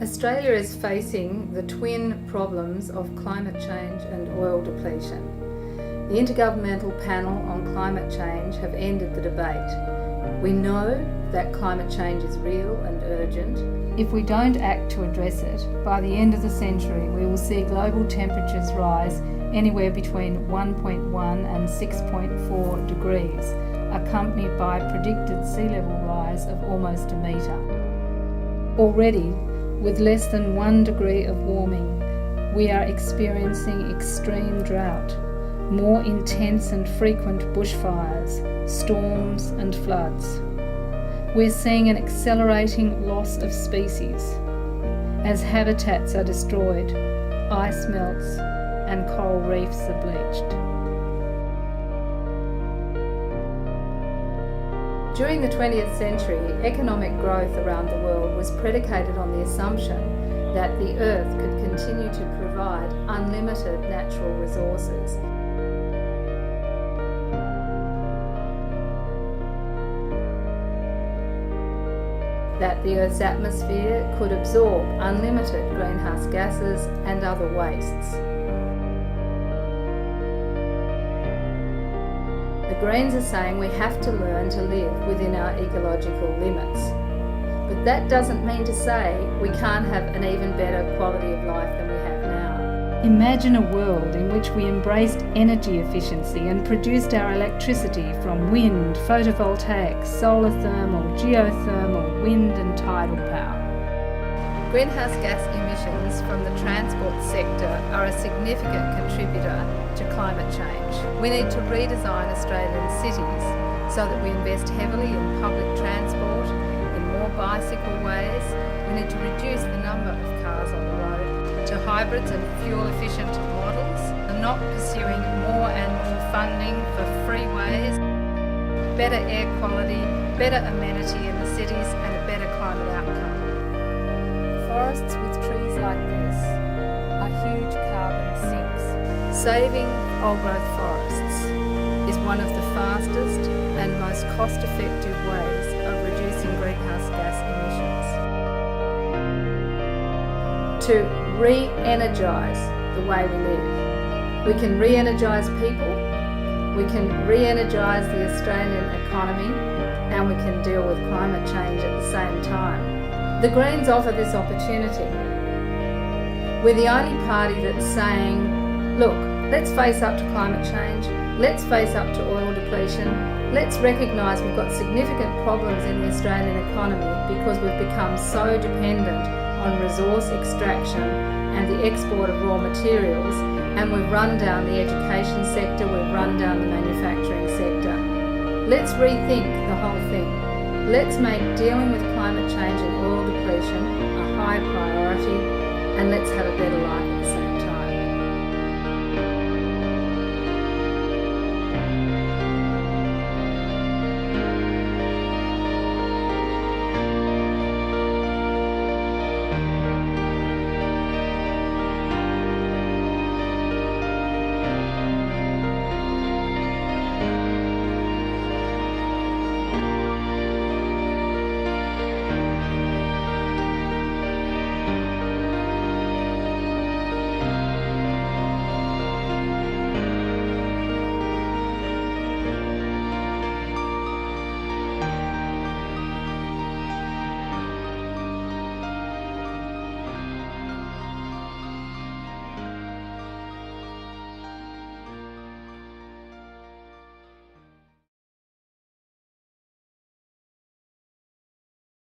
Australia is facing the twin problems of climate change and oil depletion. The Intergovernmental Panel on Climate Change have ended the debate. We know that climate change is real and urgent. If we don't act to address it, by the end of the century we will see global temperatures rise anywhere between 1.1 and 6.4 degrees, accompanied by a predicted sea level rise of almost a metre. Already, with less than 1 degree of warming, we are experiencing extreme drought, more intense and frequent bushfires, storms and floods. We're seeing an accelerating loss of species as habitats are destroyed, ice melts and coral reefs are bleached. During the 20th century, economic growth around the world was predicated on the assumption that the Earth could continue to provide unlimited natural resources. That the Earth's atmosphere could absorb unlimited greenhouse gases and other wastes. The Greens are saying we have to learn to live within our ecological limits. But that doesn't mean to say we can't have an even better quality of life than we have now. Imagine a world in which we embraced energy efficiency and produced our electricity from wind, photovoltaic, solar thermal, geothermal, wind and tidal power. Greenhouse gas emissions from the transport sector are a significant contributor to climate change. We need to redesign Australian cities so that we invest heavily in public transport, in more bicycle ways. We need to reduce the number of cars on the road to hybrids and fuel-efficient models, and not pursuing more and more funding for freeways, better air quality, better amenity in the cities and a better climate outcome. Forests with trees like this are huge carbon sinks. Saving old-growth forests is one of the fastest and most cost-effective ways of reducing greenhouse gas emissions. To re-energise the way we live. We can re-energise people, we can re-energise the Australian economy, and we can deal with climate change at the same time. The Greens offer this opportunity. We're the only party that's saying, look, let's face up to climate change, let's face up to oil depletion, let's recognise we've got significant problems in the Australian economy because we've become so dependent on resource extraction and the export of raw materials, and we've run down the education sector, we've run down the manufacturing sector. Let's rethink the whole thing. Let's make dealing with climate change and oil depletion a high priority, and let's have a better life at the same time.